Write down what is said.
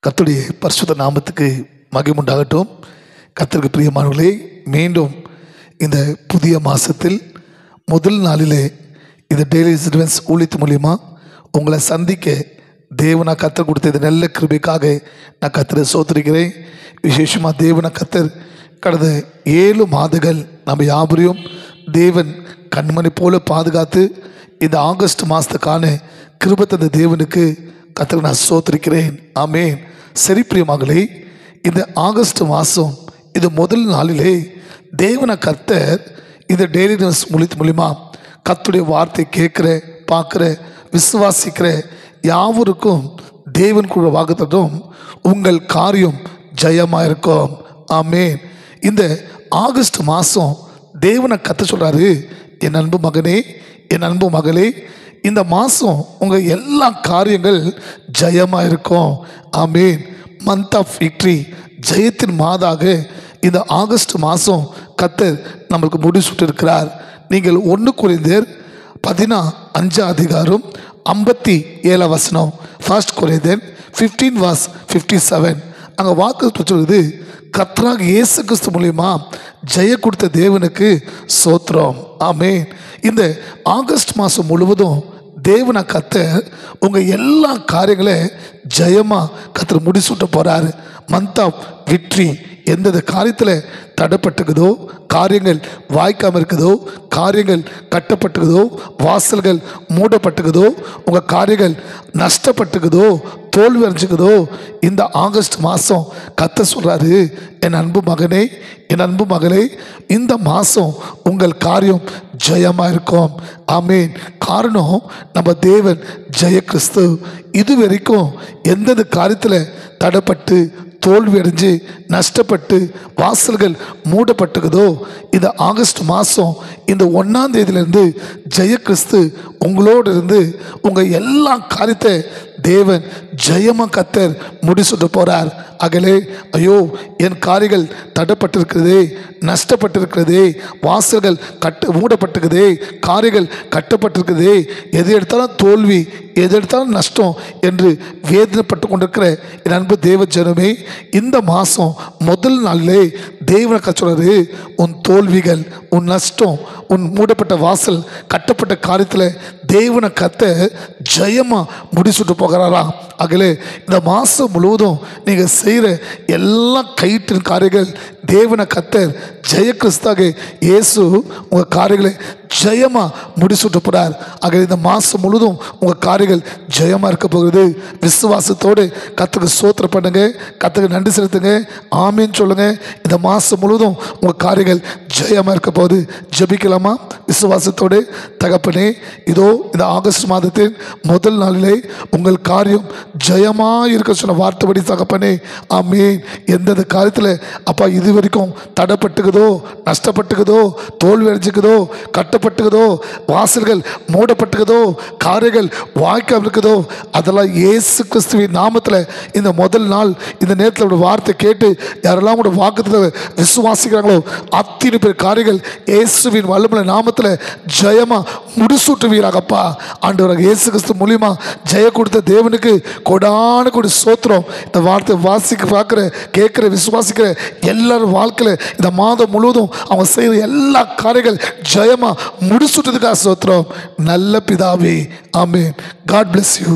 கர்த்தருடைய பரிசுத்த நாமத்துக்கு மகிமை உண்டாகட்டும். கர்த்தருக்கு பிரியமானவர்களே, மீண்டும் இந்த புதிய மாதத்தில் முதல் நாளிலே இந்த டெய்லி ரெசிடென்ஸ் ஊழியத்து மூலியமா உங்களை சந்திக்க தேவனா கர்த்தர் கொடுத்த இந்த நல்ல கிருபைக்காக நான் கர்த்தரை சோத்திருக்கிறேன். விசேஷமாக தேவனா கர்த்தர் கடந்த 7 மாதங்கள் நம்ம யாவரையும் தேவன் கண்மணி போல பாதுகாத்து இந்த ஆகஸ்ட் மாதத்துக்கான கிருபை தந்த தேவனுக்கு கர்த்தரை நான் சோத்திருக்கிறேன். ஆமென். சரி பிரியமானவர்களே, இந்த ஆகஸ்ட் மாதம் இது முதல் நாளிலே தேவன கர்த்தர் இந்த டெய்லி நியூஸ் மூலியமா கர்த்தருடைய வார்த்தை கேட்குற பார்க்குற விசுவாசிக்கிற யாவருக்கும் தேவன் கூட வாக்குத்தத்தம் உங்கள் காரியம் ஜெயமாக இருக்கும். ஆமென். இந்த ஆகஸ்ட் மாதம் தேவனை கர்த்தர் சொல்கிறாரு, என் அன்பு மகனே, என் அன்பு மகளே, இந்த மாதம் உங்கள் எல்லா காரியங்கள் ஜெயமாக இருக்கும். ஆமென். மந்த் ஆஃப் விக்ட்ரி, ஜெயத்தின் மாதாக இந்த ஆகஸ்ட் மாதம் கர்த்தர் நம்மளுக்கு முடிசூட்டு இருக்கிறார். நீங்கள் 1 கொரிந்தியர் 15:57 1 கொரிந்தியர் 15:57 அங்கே வாக்கு சொல்லுது, கர்த்தராக இயேசு கிறிஸ்து மூலியமா ஜெய கொடுத்த தேவனுக்கு சோத்திரம். ஆமென். இந்த ஆகஸ்ட் மாதம் முழுவதும் தேவனை கர்த்தர் உங்கள் எல்லா காரியங்களையும் ஜெயமாக கர்த்தர் முடிசூட்ட போகிறாரு. Month of victory. எந்தெந்த காரியத்தில் தடைப்பட்டுக்குதோ, காரியங்கள் வாய்க்காமல் இருக்குதோ, காரியங்கள் கட்டப்பட்டுக்குதோ, வாசல்கள் மூடப்பட்டுக்குதோ, உங்கள் காரியங்கள் நஷ்டப்பட்டுக்குதோ, தோல்வி அடைஞ்சுக்குதோ, இந்த ஆகஸ்ட் மாதம் கர்த்தர் சொல்கிறாரு, என் அன்பு மகனே, என் அன்பு மகளே, இந்த மாதம் உங்கள் காரியம் ஜெயமாக இருக்கும். ஆமென். காரணம், நம்ம தேவன் ஜெய கிறிஸ்து. இது வரைக்கும் எந்தெந்த காரியத்தில் தடைப்பட்டு தோல்வி அடைஞ்சு நஷ்டப்பட்டு வாசல்கள் மூடப்பட்டுக்குதோ, இந்த ஆகஸ்ட் மாதம் இந்த 1ஆம் தேதியிலேருந்து ஜெய கிறிஸ்து உங்களோடு இருந்து உங்கள் எல்லா காரியத்தை தேவன் ஜெயமாக கர்த்தர் முடிச்சுட்டு போகிறார். அகலே, ஐயோ என் காரியங்கள் தடைப்பட்டிருக்கிறதே, நஷ்டப்பட்டிருக்கிறதே, வாசல்கள் மூடப்பட்டிருக்குதே, காரியங்கள் கட்டப்பட்டிருக்குதே, எது எடுத்தாலும் தோல்வி, எது எடுத்தாலும் நஷ்டம் என்று வேதனைப்பட்டு கொண்டிருக்கிற என் அன்பு தேவ ஜனமே, இந்த மாதம் முதல் நாளிலே தேவனை கற்றுறாரு, உன் தோல்விகள், உன் நஷ்டம், உன் மூடப்பட்ட வாசல், கட்டப்பட்ட காரியத்தில் தேவனை கத்த ஜெயமாக முடிச்சுட்டு போகிறாரா. அகலே, இந்த மாதம் முழுவதும் நீங்கள் செய்கிற எல்லா கைட்டின் காரியங்கள் தேவனை கத்தர் ஜெய கிறிஸ்தாக இயேசு உங்கள் காரியங்களை ஜெயமாக முடிச்சுட்டு போகிறார். ஆக இந்த மாதம் முழுவதும் உங்கள் காரியங்கள் ஜெயமாக இருக்க போகிறது. விசுவாசத்தோடு கர்த்தருக்கு ஸ்தோத்திரம் பண்ணுங்க, கர்த்தருக்கு நன்றி செலுத்துங்க, ஆமீன் சொல்லுங்க. இந்த மாதம் முழுவதும் உங்கள் காரியங்கள் ஜெயமாக இருக்க போகுது. ஜெபிக்கலாமா? விசுவாசத்தோடு, தகப்பனே, இதோ இந்த ஆகஸ்ட் மாதத்தின் முதல் நாளிலே உங்கள் காரியம் ஜெயமாக இருக்க சொன்ன வார்த்தைப்படி தகப்பனே, ஆமீன். எந்தெந்த காரியத்தில் அப்பா இது வரைக்கும் தடைப்பட்டுக்குதோ, நஷ்டப்பட்டுக்குதோ, தோல்வி அடைஞ்சுக்குதோ, கட்டப்பட்டுக்குதோ, வாசல்கள் மூடப்பட்டுக்குதோ, காரியங்கள் வாய்க்காமல் இருக்குதோ, அதெல்லாம் இயேசு கிறிஸ்துவின் நாமத்தில் இந்த முதல் நாள் இந்த நேரத்தில் ஒரு வார்த்தை கேட்டு யாரெல்லாம் ஒரு வாக்குத்தத்தை விசுவாசிக்கிறாங்களோ அத்தனை பேர் காரியங்கள் இயேசுவின் வல்லமையுள்ள நாமத்தில் ஜெயமாக முடிசூட்டுவீராகப்பா. ஆண்டவராக இயேசு கிறிஸ்து மூலியமா ஜெய கொடுத்த தேவனுக்கு கொடான கொடி சோத்திரம். இந்த வார்த்தை வாசிக்க பார்க்குற கேட்குற விசுவாசிக்கிற எல்லாரும் வாழ்க்கையில் இந்த மாதம் முழுவதும் அவங்க செய்கிற எல்லா காரியங்கள் ஜெயமாக முடிச்சுட்டதுக்காக சோத்திரம். நல்ல பிதாவே, ஆமென். God bless you.